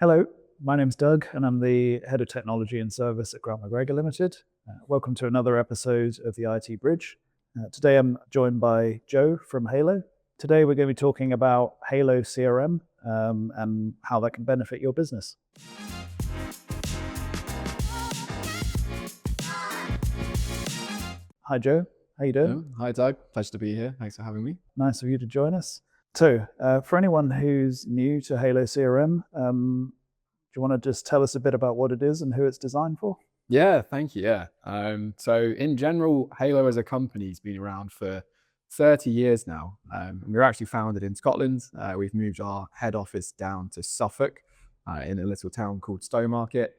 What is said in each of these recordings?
Hello, my name's Doug, and I'm the Head of Technology and Service at Grant McGregor Limited. Welcome to another episode of the IT Bridge. Today I'm joined by Joe from Halo. Today we're going to be talking about Halo CRM and how that can benefit your business. Hi Joe, how you doing? Hi Doug, pleasure to be here. Thanks for having me. Nice of you to join us. So, for anyone who's new to Halo CRM, do you want to just tell us a bit about what it is and who it's designed for? Yeah, thank you. So in general, Halo as a company has been around for 30 years now. We were actually founded in Scotland. We've moved our head office down to Suffolk in a little town called Stowmarket.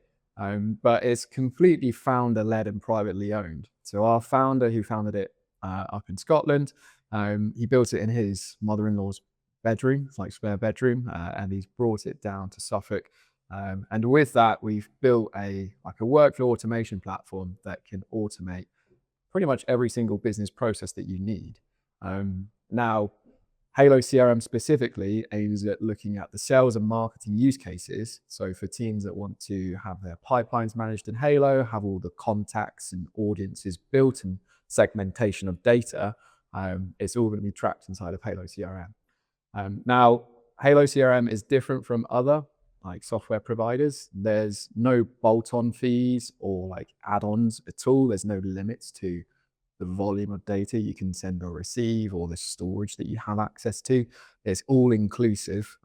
But it's completely founder-led and privately owned. So our founder, who founded it up in Scotland, he built it in his mother-in-law's bedroom, it's like spare bedroom, and he's brought it down to Suffolk. And with that, we've built a workflow automation platform that can automate pretty much every single business process that you need. Now, Halo CRM specifically aims at looking at the sales and marketing use cases. So for teams that want to have their pipelines managed in Halo, have all the contacts and audiences built and segmentation of data, it's all going to be tracked inside of Halo CRM. Now, Halo CRM is different from other software providers. There's no bolt-on fees or add-ons at all. There's no limits to the volume of data you can send or receive or the storage that you have access to. It's all inclusive,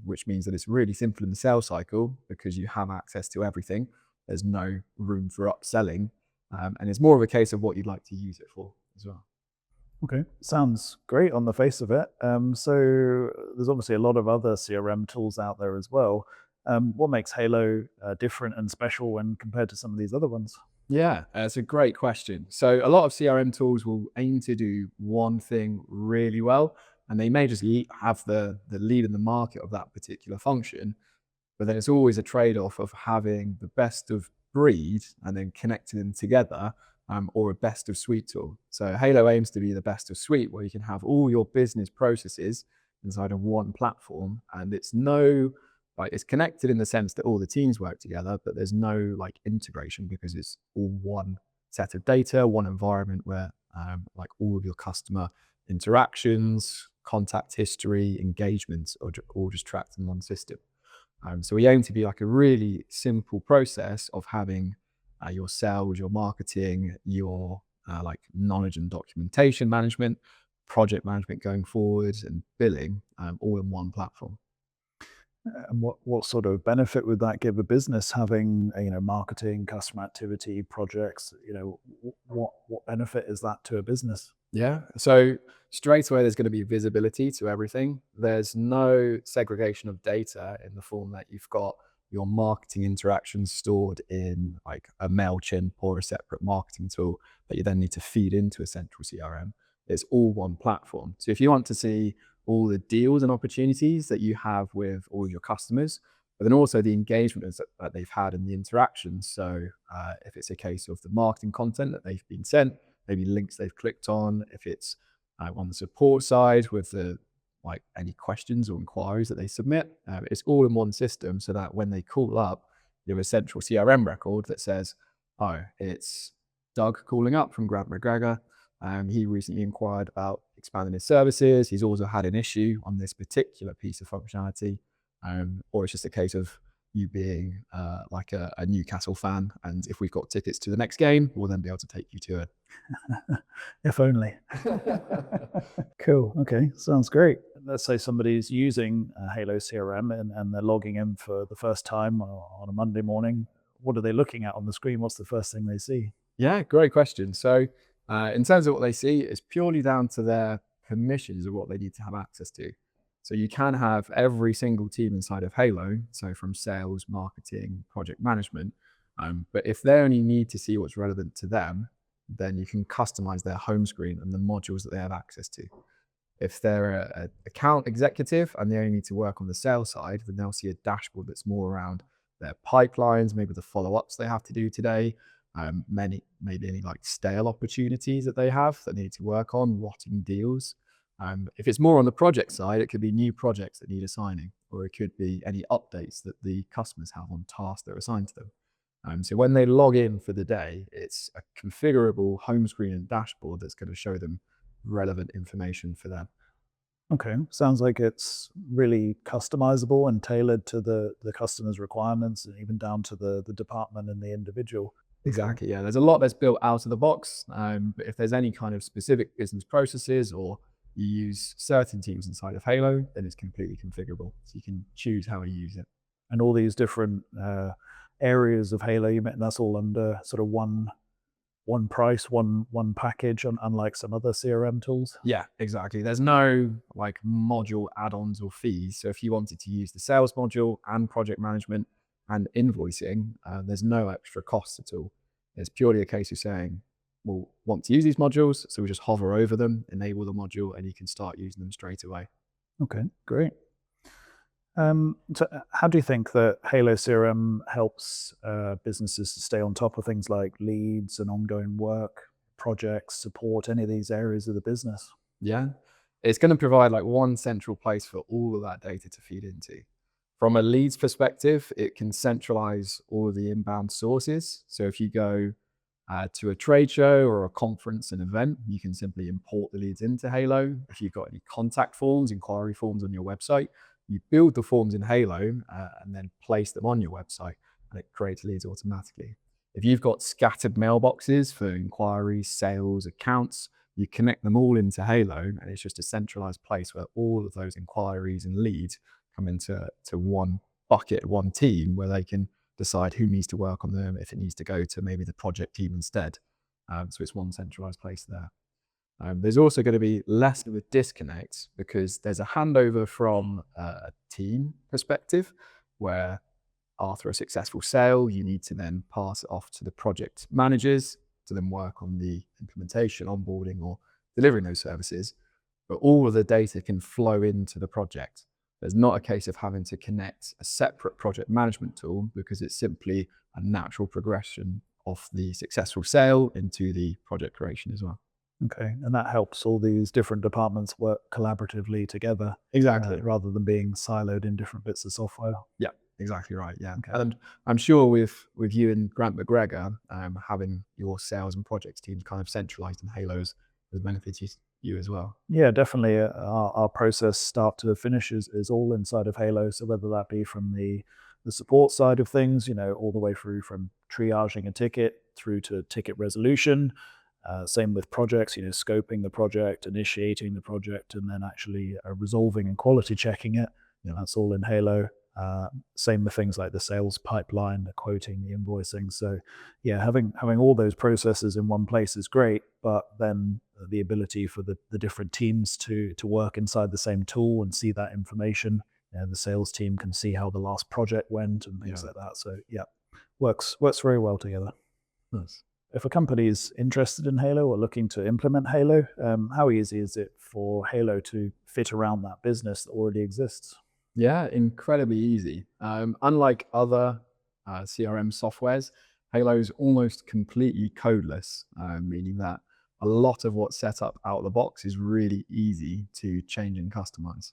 which means that it's really simple in the sales cycle because you have access to everything. There's no room for upselling. And it's more of a case of what you'd like to use it for as well. Okay, sounds great on the face of it. So there's obviously a lot of other CRM tools out there as well. What makes Halo different and special when compared to some of these other ones? Yeah, it's a great question. So a lot of CRM tools will aim to do one thing really well, and they may just have the lead in the market of that particular function. But then it's always a trade-off of having the best of breed and then connecting them together, or a best of suite tool. So Halo aims to be the best of suite, where you can have all your business processes inside of one platform, and it's connected in the sense that all the teams work together, but there's no integration because it's all one set of data, one environment where all of your customer interactions, contact history, engagements are all just tracked in one system. So we aim to be a really simple process of having your sales, your marketing, your knowledge and documentation management, project management going forward, and billing all in one platform. And what sort of benefit would that give a business having marketing, customer activity, projects? What benefit is that to a business? Yeah. So straight away, there's going to be visibility to everything. There's no segregation of data in the form that you've got your marketing interactions stored in a MailChimp or a separate marketing tool that you then need to feed into a central CRM. It's all one platform. So if you want to see all the deals and opportunities that you have with all your customers, but then also the engagement that they've had and the interactions. So if it's a case of the marketing content that they've been sent, maybe links they've clicked on, if it's on the support side with the any questions or inquiries that they submit, it's all in one system so that when they call up, you have a central CRM record that says, oh, it's Doug calling up from Grant McGregor. He recently inquired about expanding his services. He's also had an issue on this particular piece of functionality, or it's just a case of you being a Newcastle fan, and if we've got tickets to the next game, we'll then be able to take you to it. If only. Cool. Okay, sounds great. Let's say somebody's using Halo CRM and they're logging in for the first time on a Monday morning. What are they looking at on the screen? What's the first thing they see? Yeah, great question. So in terms of what they see, it's purely down to their permissions of what they need to have access to. So you can have every single team inside of Halo, so from sales, marketing, project management. But if they only need to see what's relevant to them, then you can customize their home screen and the modules that they have access to. If they're an account executive and they only need to work on the sales side, then they'll see a dashboard that's more around their pipelines, maybe the follow-ups they have to do today, maybe any stale opportunities that they have that they need to work on, rotting deals. If it's more on the project side, it could be new projects that need assigning, or it could be any updates that the customers have on tasks that are assigned to them. So when they log in for the day, it's a configurable home screen and dashboard that's going to show them relevant information for them. Okay, sounds like it's really customizable and tailored to the customer's requirements, and even down to the department and the individual. Exactly. Yeah, there's a lot that's built out of the box. But if there's any kind of specific business processes, or you use certain teams inside of Halo, then it's completely configurable. So you can choose how you use it. And all these different areas of Halo, you meant that's all under sort of one price, one package, unlike some other CRM tools. Yeah, exactly. There's no like module add-ons or fees. So if you wanted to use the sales module and project management and invoicing, there's no extra costs at all. It's purely a case of saying, we'll want to use these modules, so we just hover over them, enable the module, and you can start using them straight away. Okay, great. So how do you think that Halo CRM helps businesses to stay on top of things like leads and ongoing work, projects, support, any of these areas of the business? Yeah, it's going to provide like one central place for all of that data to feed into. From a leads perspective, it can centralize all of the inbound sources. So if you go to a trade show or a conference, an event, you can simply import the leads into Halo. If you've got any contact forms, inquiry forms on your website, you build the forms in Halo and then place them on your website, and it creates leads automatically. If you've got scattered mailboxes for inquiries, sales, accounts, you connect them all into Halo, and it's just a centralized place where all of those inquiries and leads come into one bucket, one team, where they can decide who needs to work on them, if it needs to go to maybe the project team instead. So it's one centralized place there. There's also going to be less of a disconnect because there's a handover from a team perspective, where after a successful sale, you need to then pass it off to the project managers to then work on the implementation, onboarding, or delivering those services. But all of the data can flow into the project. There's not a case of having to connect a separate project management tool, because it's simply a natural progression of the successful sale into the project creation as well. Okay, and that helps all these different departments work collaboratively together, Exactly. rather than being siloed in different bits of software. Yeah, exactly right. Yeah. Okay. And I'm sure with you and Grant McGregor, having your sales and projects teams kind of centralized in Halos has benefited you as well. Yeah, definitely. Our process, start to finish, is all inside of Halo. So whether that be from the support side of things, all the way through from triaging a ticket through to ticket resolution. Same with projects, scoping the project, initiating the project, and then actually resolving and quality checking it. That's all in Halo. Same with things like the sales pipeline, the quoting, the invoicing. So yeah, having all those processes in one place is great, but then the ability for the different teams to work inside the same tool and see that information. The sales team can see how the last project went and things like that. So yeah, works very well together. Nice. If a company is interested in Halo or looking to implement Halo, how easy is it for Halo to fit around that business that already exists? Yeah, incredibly easy. Unlike other CRM softwares, Halo is almost completely codeless, meaning that a lot of what's set up out of the box is really easy to change and customize.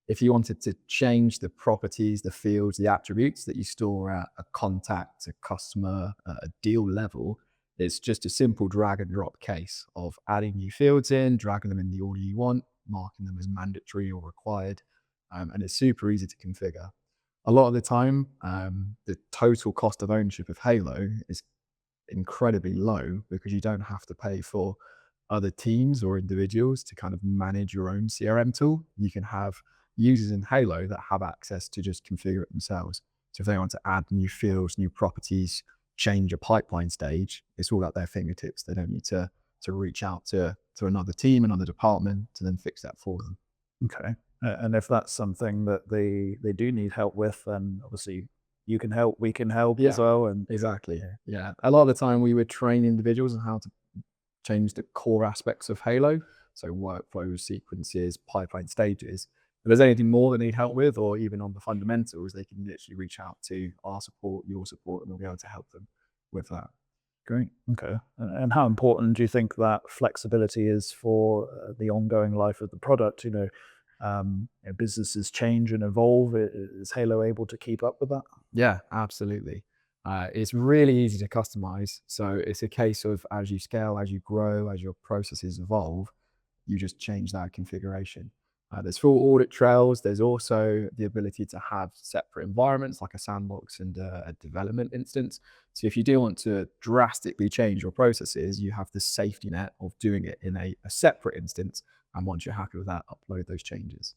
If you wanted to change the properties, the fields, the attributes that you store at a contact, a customer, a deal level, it's just a simple drag and drop case of adding new fields in, dragging them in the order you want, marking them as mandatory or required, and it's super easy to configure. A lot of the time, the total cost of ownership of Halo is incredibly low because you don't have to pay for other teams or individuals to kind of manage your own CRM tool. You can have users in Halo that have access to just configure it themselves. So if they want to add new fields, new properties, change a pipeline stage, it's all at their fingertips. They don't need to reach out to another team, another department to then fix that for them. Okay. And if that's something that they do need help with, then obviously you can help, we can help as well. And exactly. Yeah. A lot of the time we would train individuals on how to change the core aspects of Halo. So workflows, sequences, pipeline stages. If there's anything more they need help with, or even on the fundamentals, they can literally reach out to our support, your support, and we'll be able to help them with that. Great. Okay. And how important do you think that flexibility is for the ongoing life of the product? Businesses change and evolve. Is Halo able to keep up with that? Yeah, absolutely. It's really easy to customize. So it's a case of as you scale, as you grow, as your processes evolve, you just change that configuration. There's full audit trails. There's also the ability to have separate environments like a sandbox and a development instance. So if you do want to drastically change your processes, you have the safety net of doing it in a separate instance. And once you're happy with that, upload those changes.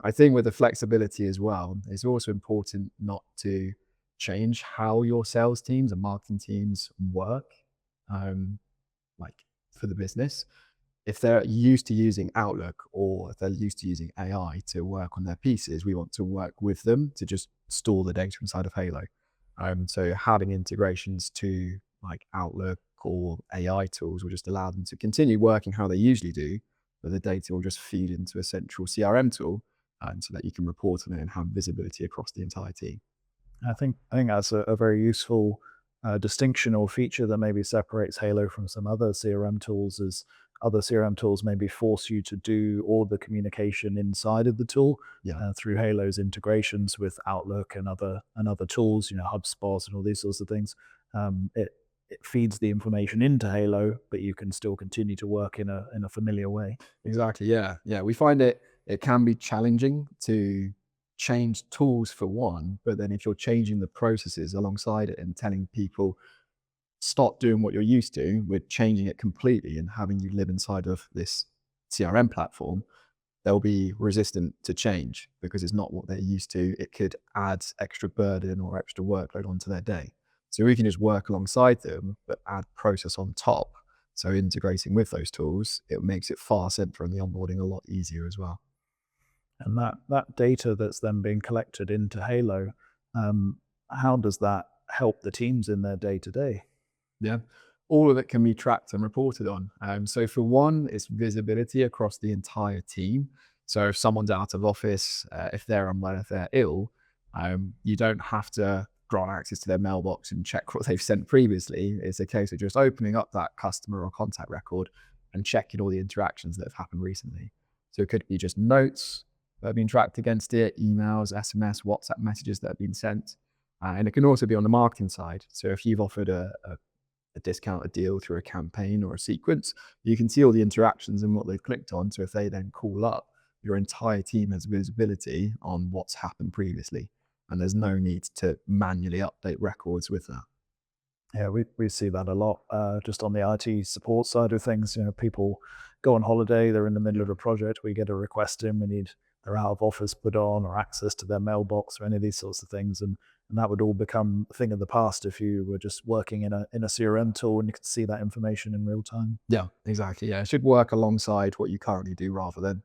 I think with the flexibility as well, it's also important not to change how your sales teams and marketing teams work, um, like for the business. If they're used to using Outlook or if they're used to using AI to work on their pieces, we want to work with them to just store the data inside of Halo. So having integrations to like Outlook or AI tools will just allow them to continue working how they usually do, but the data will just feed into a central CRM tool, so that you can report on it and have visibility across the entire team. I think that's a very useful distinction or feature that maybe separates Halo from some other CRM tools. Is other CRM tools maybe force you to do all the communication inside of the tool Yeah, through Halo's integrations with Outlook and other tools, HubSpot and all these sorts of things. It feeds the information into Halo, but you can still continue to work in a familiar way. exactly. Yeah, yeah. We find it can be challenging to change tools for one, but then if you're changing the processes alongside it and telling people stop doing what you're used to, we're changing it completely and having you live inside of this CRM platform, they'll be resistant to change because it's not what they're used to. It could add extra burden or extra workload onto their day. So we can just work alongside them, but add process on top. So integrating with those tools, it makes it far simpler and the onboarding a lot easier as well. And that data that's then being collected into Halo, um, how does that help the teams in their day to day? Yeah. All of it can be tracked and reported on. So for one, it's visibility across the entire team. So if someone's out of office, if they're unwell, if they're ill, you don't have to grant access to their mailbox and check what they've sent previously. It's a case of just opening up that customer or contact record and checking all the interactions that have happened recently. So it could be just notes that have been tracked against it, emails, SMS, WhatsApp messages that have been sent. And it can also be on the marketing side. So if you've offered a discounted deal through a campaign or a sequence, you can see all the interactions and what they've clicked on. So if they then call up, your entire team has visibility on what's happened previously. And there's no need to manually update records with that. Yeah, we see that a lot just on the IT support side of things. People go on holiday, they're in the middle of a project, we get a request in, we need their out of office put on or access to their mailbox or any of these sorts of things. And that would all become a thing of the past if you were just working in a CRM tool and you could see that information in real time. Yeah, exactly. Yeah, it should work alongside what you currently do rather than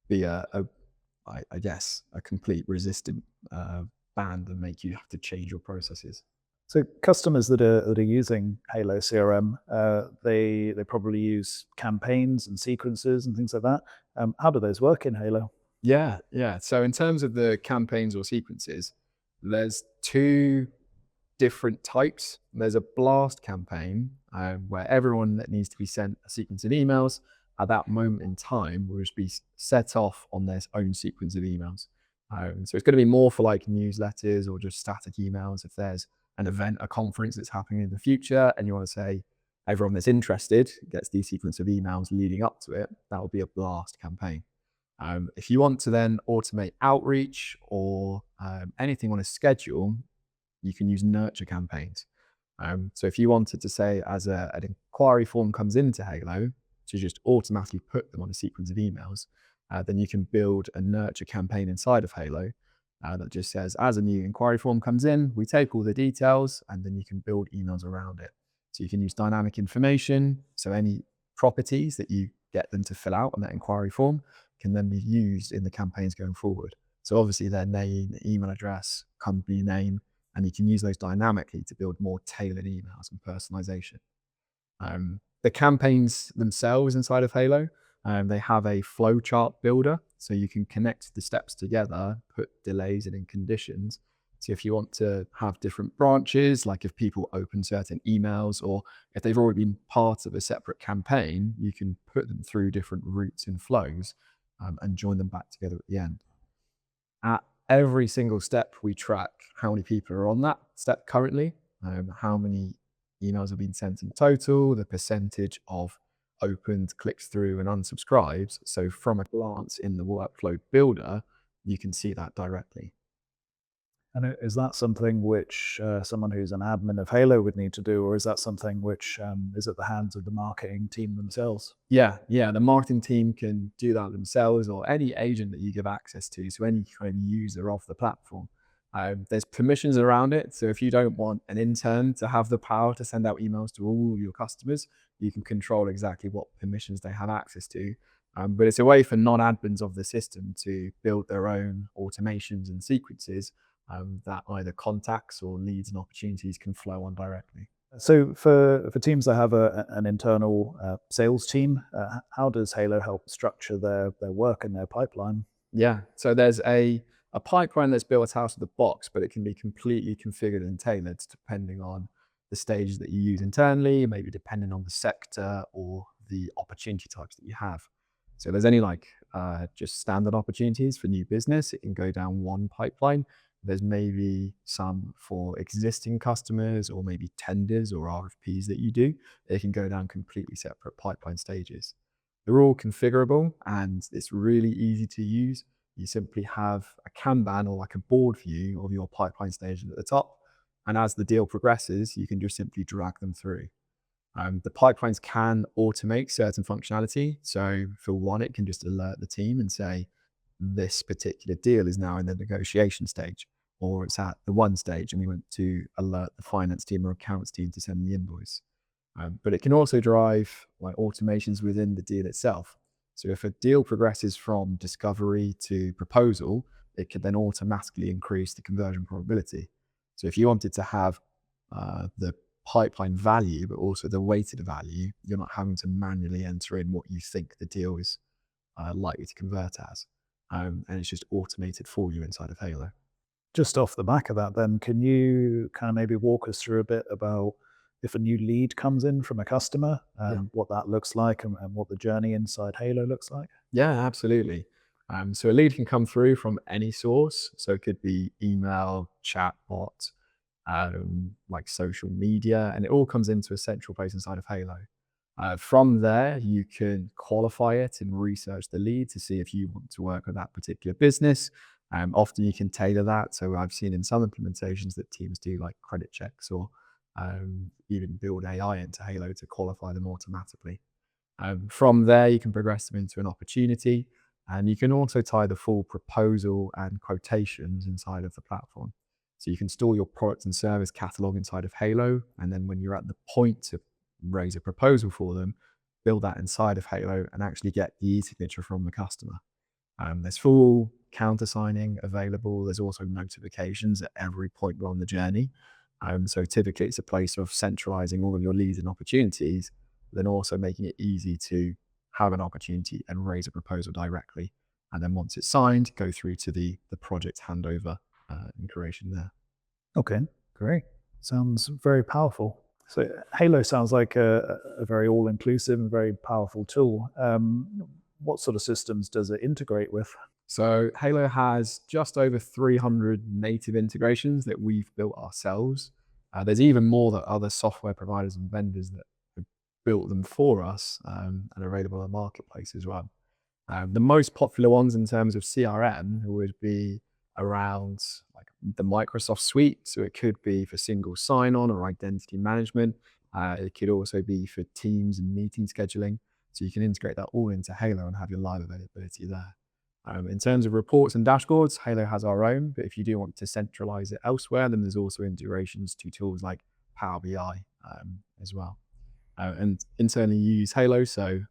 be I guess, a complete resistant band and make you have to change your processes. So customers that are using Halo CRM, they probably use campaigns and sequences and things like that. How do those work in Halo? Yeah, yeah. So in terms of the campaigns or sequences, there's two different types. There's a blast campaign where everyone that needs to be sent a sequence of emails at that moment in time will just be set off on their own sequence of emails. So it's going to be more for like newsletters or just static emails. If there's an event, a conference that's happening in the future, and you want to say everyone that's interested gets these sequence of emails leading up to it, that will be a blast campaign. If you want to then automate outreach or anything on a schedule, you can use nurture campaigns. So if you wanted to say as an inquiry form comes into Halo, to just automatically put them on a sequence of emails, then you can build a nurture campaign inside of Halo that just says, as a new inquiry form comes in, we take all the details and then you can build emails around it. So you can use dynamic information. So any properties that you get them to fill out on that inquiry form can then be used in the campaigns going forward. So obviously their name, email address, company name, and you can use those dynamically to build more tailored emails and personalization. The campaigns themselves inside of Halo, they have a flowchart builder, so you can connect the steps together, put delays and in conditions, So if you want to have different branches, like if people open certain emails or if they've already been part of a separate campaign, you can put them through different routes and flows and join them back together at the end. At every single step, we track how many people are on that step currently, how many emails have been sent in total, the percentage of opened, clicked through, and unsubscribes. So from a glance in the workflow builder, you can see that directly. And is that something which someone who's an admin of Halo would need to do, or is that something which is at the hands of the marketing team themselves? Yeah. The marketing team can do that themselves, or any agent that you give access to. So any kind of user of the platform. There's permissions around it. So if you don't want an intern to have the power to send out emails to all of your customers, you can control exactly what permissions they have access to. But it's a way for non-admins of the system to build their own automations and sequences that either contacts or leads and opportunities can flow on directly. So for teams that have an internal sales team, how does Halo help structure their work and their pipeline? Yeah. So there's a pipeline that's built out of the box, but it can be completely configured and tailored depending on the stages that you use internally, maybe depending on the sector or the opportunity types that you have. So there's any like just standard opportunities for new business. It can go down one pipeline. There's maybe some for existing customers or maybe tenders or RFPs that you do. It can go down completely separate pipeline stages. They're all configurable and it's really easy to use. You simply have a Kanban or like a board view of your pipeline stages at the top. And as the deal progresses, you can just simply drag them through. The pipelines can automate certain functionality. So for one, it can just alert the team and say, this particular deal is now in the negotiation stage, or it's at the one stage and we want to alert the finance team or accounts team to send the invoice. But it can also drive like automations within the deal itself. So if a deal progresses from discovery to proposal, it could then automatically increase the conversion probability. So if you wanted to have the pipeline value, but also the weighted value, you're not having to manually enter in what you think the deal is likely to convert as. And it's just automated for you inside of Halo. Just off the back of that, then, can you kind of maybe walk us through a bit about if a new lead comes in from a customer, Yeah. what that looks like and what the journey inside Halo looks like? Yeah, absolutely. So a lead can come through from any source. So it could be email, chatbot, like social media, and it all comes into a central place inside of Halo. From there, you can qualify it and research the lead to see if you want to work with that particular business. Often you can tailor that. So I've seen in some implementations that teams do like credit checks or even build AI into Halo to qualify them automatically. From there, you can progress them into an opportunity, and you can also tie the full proposal and quotations inside of the platform. So you can store your product and service catalog inside of Halo, and then when you're at the point to raise a proposal for them, build that inside of Halo and actually get the e-signature from the customer. There's full countersigning available. There's also notifications at every point along the journey. So typically it's a place of centralizing all of your leads and opportunities, but then also making it easy to have an opportunity and raise a proposal directly. And then once it's signed, go through to the project handover and creation there. Okay, great. Sounds very powerful. So Halo sounds like a very all-inclusive and very powerful tool. What sort of systems does it integrate with? So Halo has just over 300 native integrations that we've built ourselves. There's even more that other software providers and vendors that have built them for us and are available on the marketplace as well. The most popular ones in terms of CRM would be around like the Microsoft suite. So it could be for single sign-on or identity management. It could also be for Teams and meeting scheduling. So you can integrate that all into Halo and have your live availability there. In terms of reports and dashboards, Halo has our own, but if you do want to centralize it elsewhere, then there's also integrations to tools like Power BI as well. And internally you use Halo, so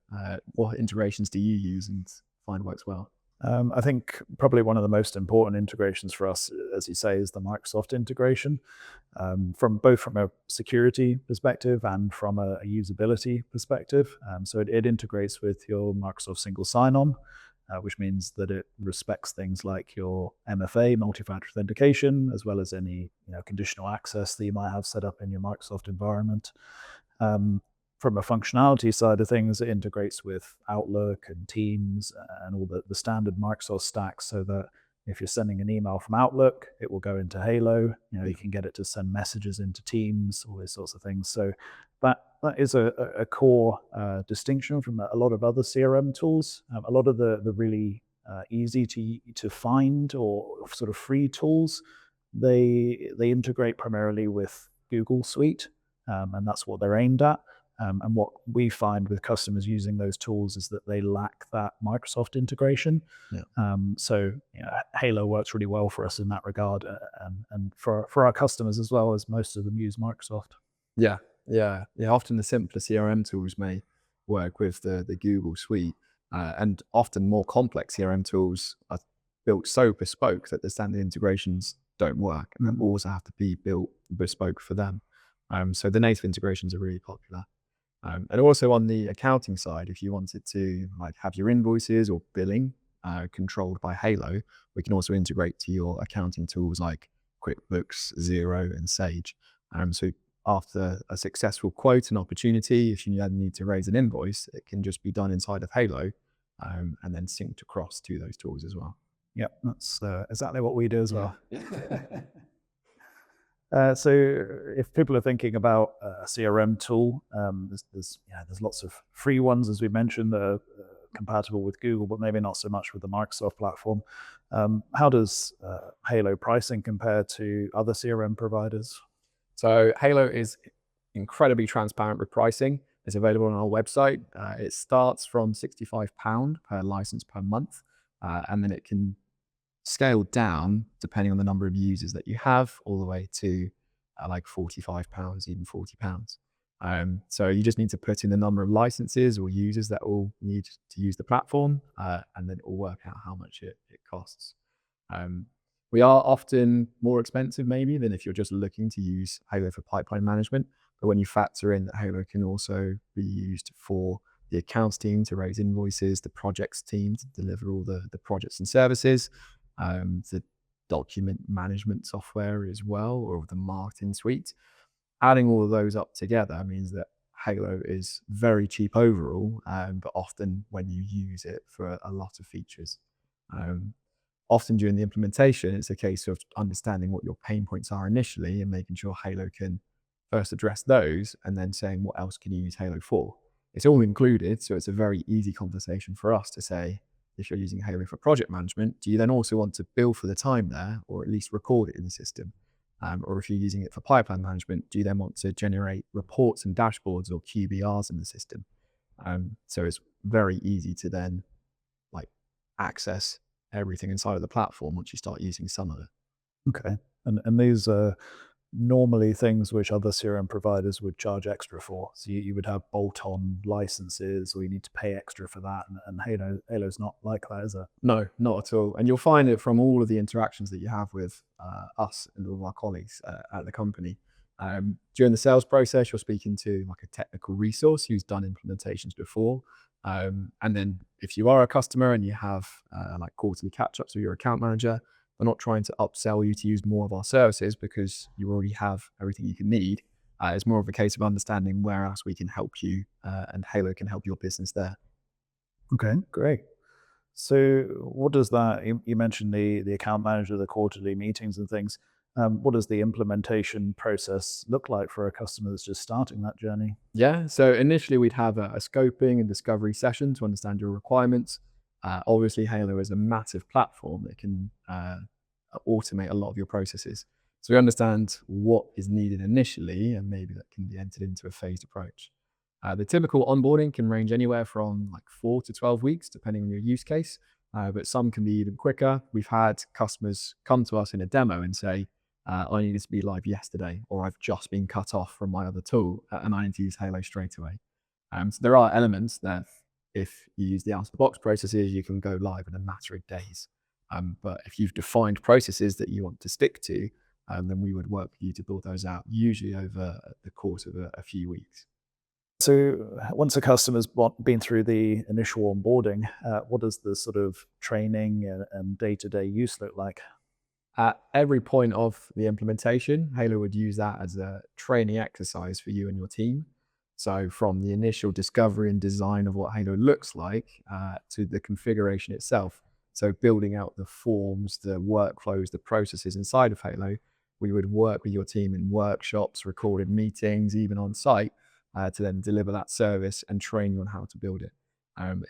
what integrations do you use and find works well? I think probably one of the most important integrations for us, as you say, is the Microsoft integration, from both from a security perspective and from a usability perspective. So it integrates with your Microsoft single sign-on. which means that it respects things like your MFA, multi-factor authentication, as well as any conditional access that you might have set up in your Microsoft environment. From a functionality side of things, it integrates with Outlook and Teams and all the standard Microsoft stacks, so that if you're sending an email from Outlook, it will go into Halo. You can get it to send messages into Teams, all these sorts of things. So that is a core distinction from a lot of other CRM tools. A lot of the really easy to find or sort of free tools, they integrate primarily with Google Suite, and that's what they're aimed at. And what we find with customers using those tools is that they lack that Microsoft integration. Yeah. So Halo works really well for us in that regard, and for our customers as well, as most of them use Microsoft. Yeah, yeah. Often the simpler CRM tools may work with the Google Suite, and often more complex CRM tools are built so bespoke that the standard integrations don't work, and then also have to be built bespoke for them. So the native integrations are really popular. And also on the accounting side, if you wanted to have your invoices or billing controlled by Halo, we can also integrate to your accounting tools like QuickBooks, Xero, and Sage. So after a successful quote and opportunity, if you need to raise an invoice, it can just be done inside of Halo, and then synced across to those tools as well. Yep, that's exactly what we do as well. Yeah. So if people are thinking about a CRM tool, there's lots of free ones, as we mentioned, that are compatible with Google, but maybe not so much with the Microsoft platform. How does Halo pricing compare to other CRM providers? So Halo is incredibly transparent with pricing. It's available on our website. It starts from £65 per license per month, and then it can scale down depending on the number of users that you have, all the way to like £45, even £40. So you just need to put in the number of licenses or users that will need to use the platform, and then it will work out how much it costs. We are often more expensive maybe than if you're just looking to use Halo for pipeline management. But when you factor in that Halo can also be used for the accounts team to raise invoices, the projects team to deliver all the projects and services, the document management software as well, or the marketing suite. Adding all of those up together means that Halo is very cheap overall, but often when you use it for a lot of features. Often during the implementation, it's a case of understanding what your pain points are initially and making sure Halo can first address those, and then saying, what else can you use Halo for? It's all included, so it's a very easy conversation for us to say, if you're using Halo for project management, do you then also want to bill for the time there, or at least record it in the system? Or if you're using it for pipeline management, do you then want to generate reports and dashboards or QBRs in the system? So it's very easy to then access everything inside of the platform once you start using some of it. Okay, and these are normally things which other CRM providers would charge extra for. So you would have bolt-on licenses, or you need to pay extra for that. And Halo's not like that, is it? No, not at all. And you'll find it from all of the interactions that you have with us and all of our colleagues at the company. During the sales process, you're speaking to a technical resource who's done implementations before. And then if you are a customer and you have quarterly catch-ups with your account manager, we're not trying to upsell you to use more of our services because you already have everything you can need. It's more of a case of understanding where else we can help you, and Halo can help your business there. Okay, great. So what does that, you mentioned the account manager, the quarterly meetings and things. What does the implementation process look like for a customer that's just starting that journey? Yeah, so initially we'd have a scoping and discovery session to understand your requirements. Obviously, Halo is a massive platform that can automate a lot of your processes. So we understand what is needed initially, and maybe that can be entered into a phased approach. The typical onboarding can range anywhere from 4 to 12 weeks, depending on your use case, but some can be even quicker. We've had customers come to us in a demo and say, I need this to be live yesterday, or I've just been cut off from my other tool and I need to use Halo straight away. So there are elements that if you use the out-of-the-box processes, you can go live in a matter of days. But if you've defined processes that you want to stick to, then we would work with you to build those out, usually over the course of a few weeks. So once a customer's been through the initial onboarding, what does the sort of training and day-to-day use look like? At every point of the implementation, Halo would use that as a training exercise for you and your team. So from the initial discovery and design of what Halo looks like to the configuration itself. So building out the forms, the workflows, the processes inside of Halo, we would work with your team in workshops, recorded meetings, even on site, to then deliver that service and train you on how to build it.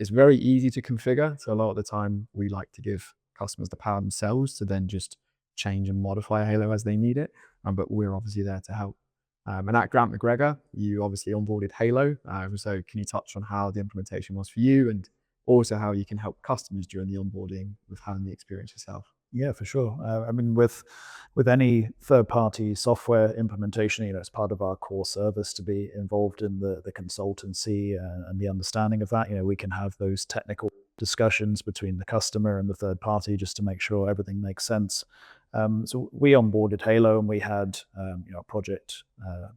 It's very easy to configure. So a lot of the time we like to give customers the power themselves to then just change and modify Halo as they need it. But we're obviously there to help. And at Grant McGregor, you obviously onboarded Halo. So can you touch on how the implementation was for you and also how you can help customers during the onboarding with having the experience yourself? Yeah, for sure. I mean, with any third-party software implementation, it's part of our core service to be involved in the consultancy and the understanding of that. We can have those technical discussions between the customer and the third party just to make sure everything makes sense. So we onboarded Halo, and we had a project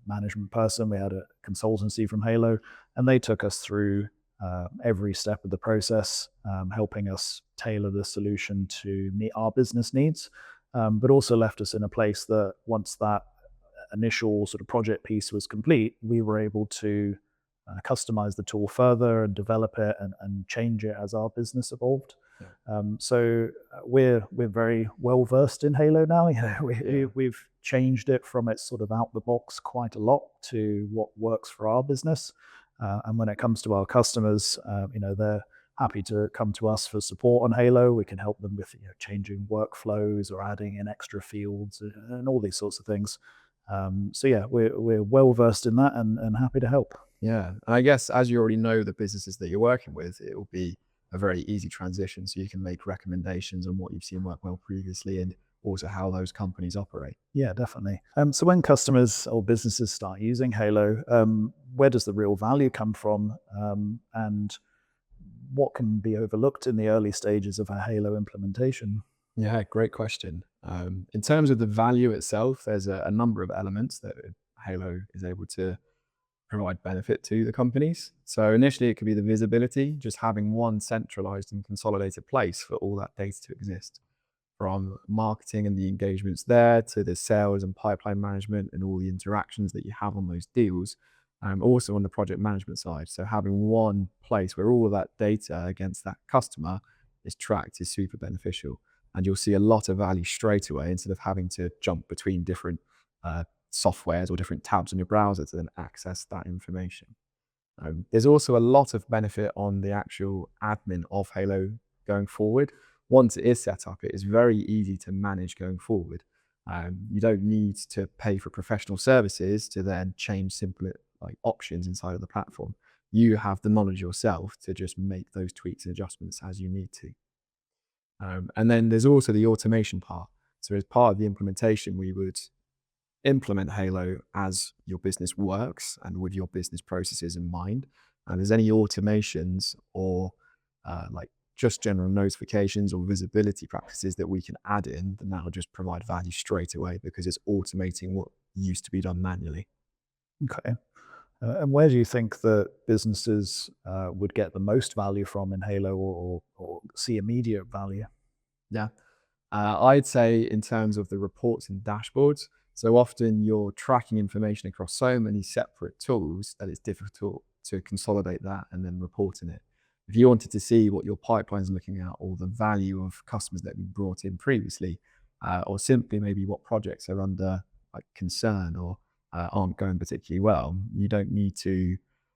management person. We had a consultancy from Halo, and they took us through every step of the process, helping us tailor the solution to meet our business needs, but also left us in a place that once that initial sort of project piece was complete, we were able to customize the tool further and develop it and change it as our business evolved. Yeah. We're very well versed in Halo now. Yeah. We've changed it from its sort of out the box quite a lot to what works for our business. And when it comes to our customers, they're happy to come to us for support on Halo. We can help them with changing workflows or adding in extra fields and all these sorts of things. So yeah, we're well versed in that and happy to help. Yeah. And I guess as you already know the businesses that you're working with, it will be a very easy transition. So you can make recommendations on what you've seen work well previously and also how those companies operate. Yeah, definitely. So when customers or businesses start using Halo, where does the real value come from? And what can be overlooked in the early stages of a Halo implementation? Yeah, great question. In terms of the value itself, there's a number of elements that Halo is able to provide benefit to the companies. So initially, it could be the visibility, just having one centralized and consolidated place for all that data to exist, from marketing and the engagements there to the sales and pipeline management and all the interactions that you have on those deals. Also on the project management side. So having one place where all of that data against that customer is tracked is super beneficial. And you'll see a lot of value straight away instead of having to jump between different softwares or different tabs on your browser to then access that information. There's also a lot of benefit on the actual admin of Halo going forward. Once it is set up, it is very easy to manage going forward. You don't need to pay for professional services to then change simple options inside of the platform. You have the knowledge yourself to just make those tweaks and adjustments as you need to. And then there's also the automation part. So as part of the implementation, we would implement Halo as your business works and with your business processes in mind. And there's any automations or just general notifications or visibility practices that we can add in, then that'll just provide value straight away because it's automating what used to be done manually. Okay. And where do you think that businesses would get the most value from in Halo or see immediate value? Yeah. I'd say in terms of the reports and dashboards, so often you're tracking information across so many separate tools that it's difficult to consolidate that and then reporting it. If you wanted to see what your pipeline is looking at or the value of customers that have been brought in previously, or simply maybe what projects are under concern or aren't going particularly well, you don't need to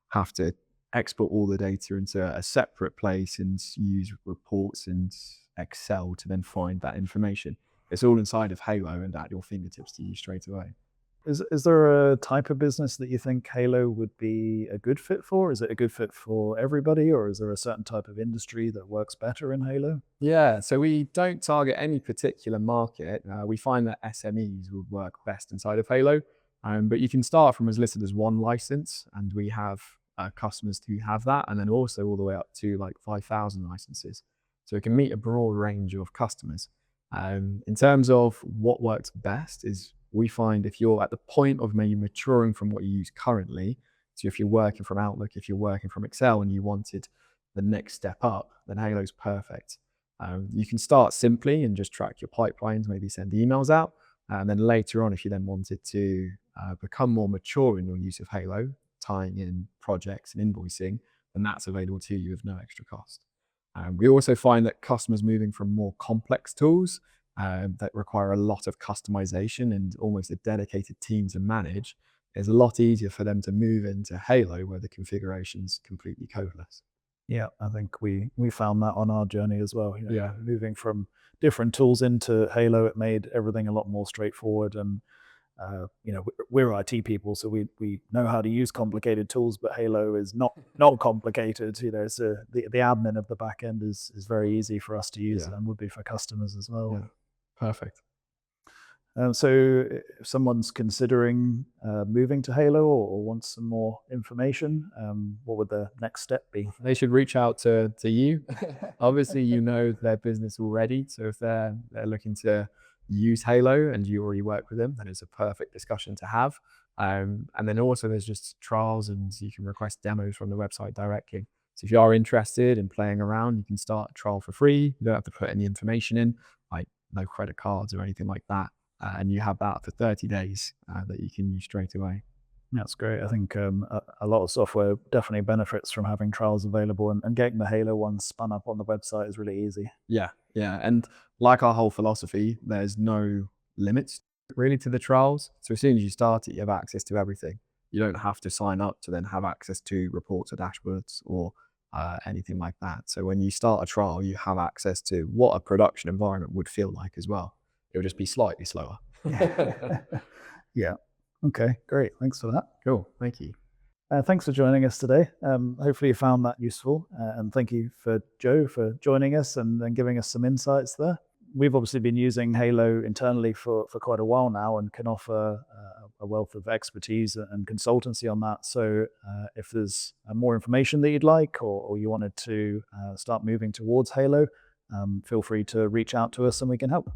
have to export all the data into a separate place and use reports and Excel to then find that information. It's all inside of Halo and at your fingertips to use straight away. Is there a type of business that you think Halo would be a good fit for? Is it a good fit for everybody, or is there a certain type of industry that works better in Halo? Yeah, so we don't target any particular market. We find that SMEs would work best inside of Halo, but you can start from as little as one license, and we have customers who have that, and then also all the way up to 5,000 licenses. So it can meet a broad range of customers. In terms of what works best is we find if you're at the point of maybe maturing from what you use currently So if you're working from Outlook, if you're working from Excel and you wanted the next step up, then Halo's perfect. You can start simply and just track your pipelines, maybe send emails out. And then later on, if you then wanted to become more mature in your use of Halo, tying in projects and invoicing, then that's available to you with no extra cost. We also find that customers moving from more complex tools that require a lot of customization and almost a dedicated team to manage, it's a lot easier for them to move into Halo where the configuration's completely codeless. Yeah, I think we found that on our journey as well. Yeah. Moving from different tools into Halo, it made everything a lot more straightforward. And we're IT people, so we know how to use complicated tools, but Halo is not complicated. So the admin of the back end is very easy for us to use, Yeah. and would be for customers as well. Yeah. Perfect. So if someone's considering moving to Halo or wants some more information, what would the next step be? They should reach out to you. Obviously, you know their business already. So if they're looking to use Halo and you already work with them, then it's a perfect discussion to have. And then also there's just trials and you can request demos from the website directly. So if you are interested in playing around, you can start a trial for free. You don't have to put any information in, like no credit cards or anything like that. And you have that for 30 days that you can use straight away. That's great. I think a lot of software definitely benefits from having trials available, and getting the Halo one spun up on the website is really easy. Yeah, yeah. And like our whole philosophy, there's no limits really to the trials. So as soon as you start it, you have access to everything. You don't have to sign up to then have access to reports or dashboards or anything like that. So when you start a trial, you have access to what a production environment would feel like as well. It'll just be slightly slower. Yeah. Okay, great. Thanks for that. Cool. Thank you. Thanks for joining us today. Hopefully you found that useful. And thank you for Joe for joining us and giving us some insights there. We've obviously been using Halo internally for quite a while now and can offer a wealth of expertise and consultancy on that. So if there's more information that you'd like, or you wanted to start moving towards Halo, feel free to reach out to us and we can help.